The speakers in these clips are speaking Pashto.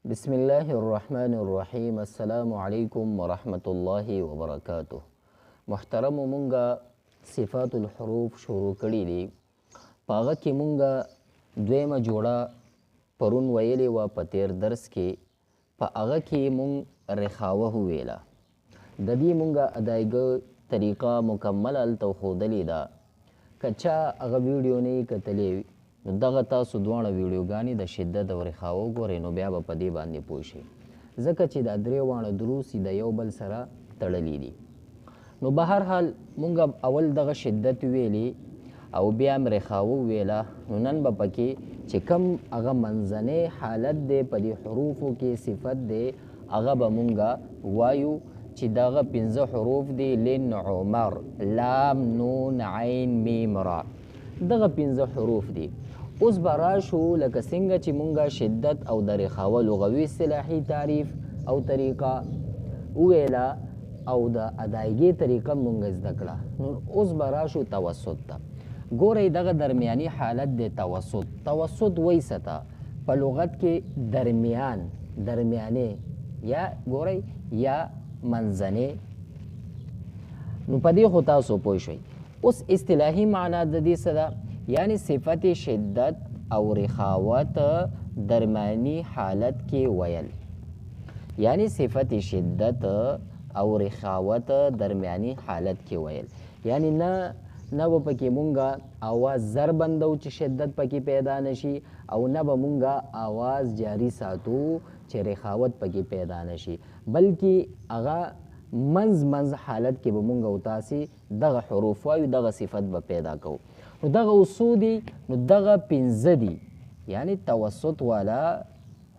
بسم الله الرحمن الرحیم. السلام علیکم ورحمت الله وبرکاتہ. محترم مونږه صفات الحروف شروع کړي دي. پاغه کې مونږه دویمه جوړه پرون ویلې وه په تیر درس کې. په هغه کې مونږ رخاوه وویله. د دې مونږه ادایګه طریقه مکمل هلته ښودلې ده. که چا هغه ویډیو نه یې کتلې نو دغه تاسو دواړه ویډیوګانې د شدت او رخاوه وګورئ نو بیا به په دې باندې پوه شئ، ځکه چې دا درې واړه دروس د یو بل سره تړلي دي. نو به هر حال مونږ اول دغه شدت ویلې او بیا هم رخاوه وویله. نو نن به پکې چې کم هغه منځنی حالت دی په دې حروفو کې صفت دی هغه به مونږ وایو چې دغه 15 حروف دی: لن، عمر، لام، نون، عین، میم، را. دغه 15 حروف دي. اوس به راشو لکه څنګه چې مونږه شدت او د رخاوه لغوي اصطلاحي تعریف او طریقه وویله او د ادایګۍ طریقه مونږ زده کړه. نو اوس به راشو توسط ته. ګورئ دغه درمیاني حالت دی توسط. توسط وایي څه ته؟ په لغت کې درمیان، درمیانې یا ګورئ یا منځنې. نو په دې خو تاسو پوه شئ. اوس اصطلاحي معنا د دې څه ده؟ یعنی صفت شدت او رخاوت درمیاني حالت کې ویل. یعنی صفت شدت او رخاوت درمیاني حالت کې ویل. یعنی نه به پکې مونږه آواز زر بندو چې شدت پکې پیدا نشي او نه به مونږه آواز جاری ساتو چې رخاوت پکې پیدا نشي، بلکې هغه منځ حالت کې به مونږ او تاسې دغه حروف وایو، دغه صفت به پیدا کوو. نو دغه اصول دي، نو دغه 15 دي. یعنی توسط والا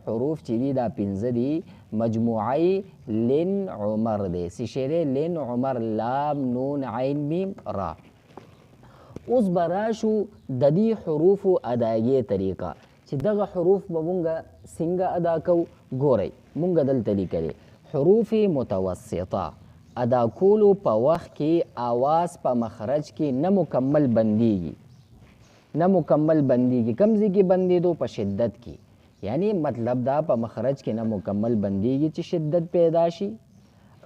حروف چې دي دا 15 دي. مجموعی لن، عمر دی. څه شی دی؟ لن، عمر، لام، نون، عین، میم، را. اوس به راشو د دې حروفو ادایګۍ طریقه چې دغه حروف به مونږه څنګه ادا کوو. ګورئ مونږه دلته لیکلې حروف متوسطه ادا کولو په وخت کې آواز په مخرج کې نه مکمل بندیږي. نه مکمل بندیږي. کم ځای کې بندېدو؟ په شدت کې. یعنی مطلب دا په مخرج کې نه مکمل بندیږي چې شدت پیدا شي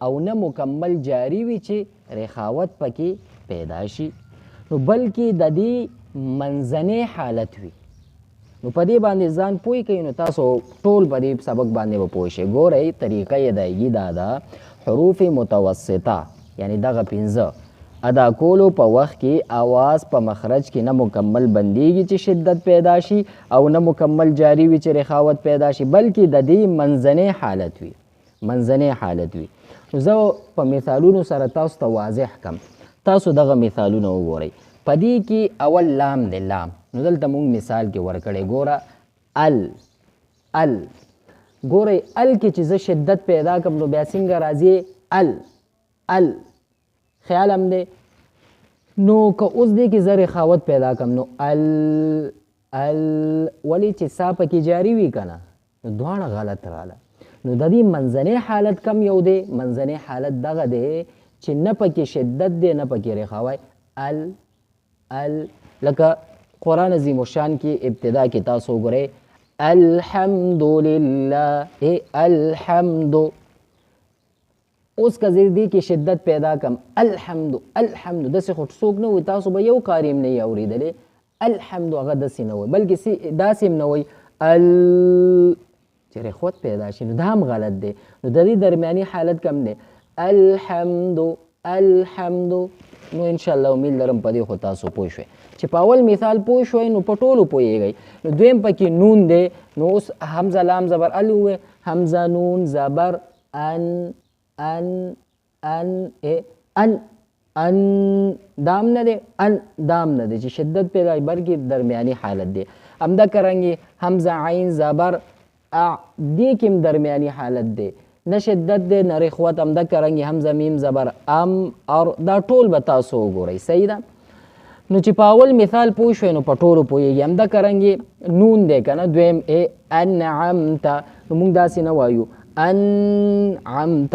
او نه مکمل جاری وي چې رخاوت پکې پیدا شي، نو بلکې د دې منځنی حالت وي. نو په دې باندې ځان پوه کوئ نو تاسو ټول په دې سبق باندې به پوه شئ. ګورئ طریقه یې ادایګي دا ده: حروف متوسطه یعنی دغه 15 ادا کولو په وخت کې آواز په مخرج کې نه مکمل بندیږي چې شدت پیدا شي او نه مکمل جاری وي چې رخاوت پیدا شي، بلکې د دې منځنی حالت وي. منځنی حالت وي. نو زه په مثالونو سره تاسو ته واضح کم. تاسو دغه مثالونه وګورئ. په دې کې اول لام دی، لام. نو دلته مونږ مثال کې ورکړی. ګوره ال، ال. ګورئ ال کې چې زه شدت پیدا کړم نو بیا څنګه راځي؟ ال، ال. خیال هم دی. نو که اوس دې کې زه رخاوت پیدا کړم نو ال، ال. ولې چې سا پکې جاری وي که نه؟ نو دواړه غلط راله. نو د دې منځنی حالت کم یو دی؟ منځنی حالت دغه دی چې نه پکې شدت دی نه پکې رخاوت. ال، ال. لکه قرآن عظیم الشان کې ابتدا کې تاسو وګورئ الحمدلله، الحمد. اوس که زه دې کې شدت پیدا کم الحمد، الحمد، داسې خو څوک نه وي، تاسو به یو کار یې نه یې اورېدلی. الحمد هغه داسې نه وایي، بلکې داسې هم نه وایي ال چې رخوت پیدا شي، نو دا هم غلط دی. نو د دې درمیاني حالت کم دی. الحمد، الحمد. نو انشاءالله امید لرم په دې خو تاسو پوه شوئ. چې په اول مثال پوه شوئ نو په ټولو پوهیږئ. نو دویم پکې نون دی. نو اوس حمزه لام زبر ال ووایئ. حمزه نون زبر ان، ان، ان، ان، ان. دام نه دی، ان دام نه دی چې شدت پیدا بلکې درمیاني حالت دی. همدغه رنګې حمزه عین زبر ا، دې کې هم درمیاني حالت دی، نه شدت دی نه رخوت. همدغه رنګې حمزه میم زبر ام، ار. دا ټول به تاسو وګورئ. صحیح ده؟ نو چې په اول مثال پوه شوئ نو په ټولو پوهیږي. همدغه رنګې نون دی که نه دویم انعمت. نو موږ داسې نه وایو انعمت.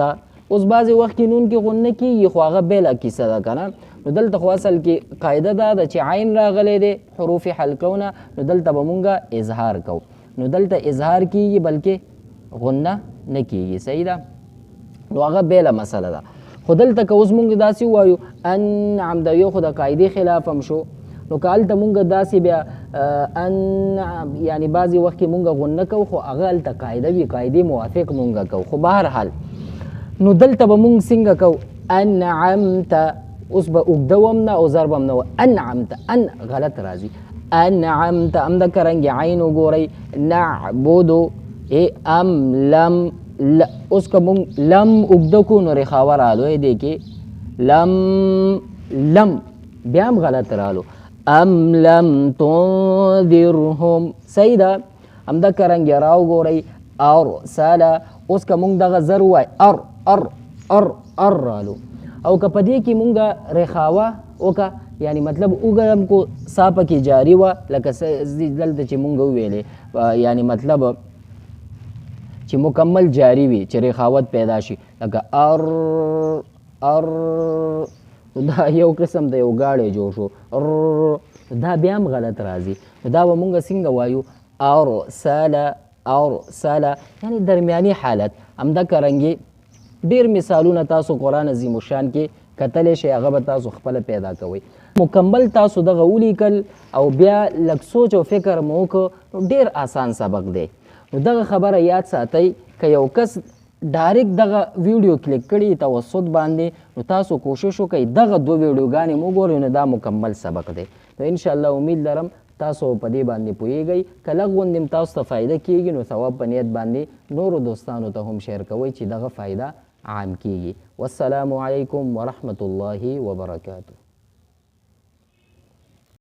اوس بعضې وخت کې نون کې غون نه کېږي خو هغه بېله کیسه ده که نه. نو دلته خو اصل کې قاعده دا ده چې عین راغلی دی حروف حلقونه، نو دلته به مونږه اظهار کوو. نو دلته اظهار کېږي بلکې غنه نه کیږي. صحیح ده؟ نو هغه بیله مسله ده. خو دلته که اوس مونږ داسې ووایو انعم د یو خو د قاعدې خلاف هم شو، نو که هلته مونږ داسې بیا انعم یعنی بعضې وخت کې مونږ غنه کوو خو هغه هلته قاعده وي، قاعدې موافق مونږ کوو. خو بهرحال نو دلته به مونږ څنګه کوو؟ انعمت اوس به اوږده وم نه او ضرب هم نه و، انعمت ان غلط راځي. انعمت همدکه رنګې عین وګورئ، نعبدو ام لم اوس که مونږ لم اوږده کو نو رخاوه رالو دی کې لم بیا هم غلط رالو. ام لم تنذرهم صحیح ده. همدکه رنګې را وګورئ ارسله، اوس که مونږ دغه زر ووای ار رالو، او که په دې کې مونږ رخاوه وکړه یعنی مطلب اوږه هم کو سا پکې جاري وه لکه دلته چې مونږ وویلې یعنی مطلب چې مکمل جاری وي چې رخاوت پیدا شي لکه ار دا یو قسم د یو گاړی جوړ شو دا بیا هم غلط راځي. نو دا به مونږ څنګه وایو؟ ارسله یعنی درمیاني حالت. همدکه رنګې ډېر مثالونه تاسو قرآن عظیم الشان کې کتلی شئ، هغه به تاسو خپله پیدا کوئ. مکمل تاسو دغه ولیکل او بیا لږ سوچ او فکر مو وکړو نو ډېر آسان سبق دی. نو دغه خبره یاد ساتئ که یو کس ډایرکټ دغه ویډیو کلیک کړي توسط باندې نو تاسو کوشش وکئ دغه 2 ویډیوګانې مو وګورئ نو دا مکمل سبق دی. نو انشاءالله امید لرم تاسو په دې باندې پوهیږئ. که لږ غوندې هم تاسو ته فایده کیږي نو ثواب په نیت باندې نورو دوستانو ته هم شیر کوئ چې دغه فایده عام کیږي. والسلام علیکم ورحمة الله وبرکاته.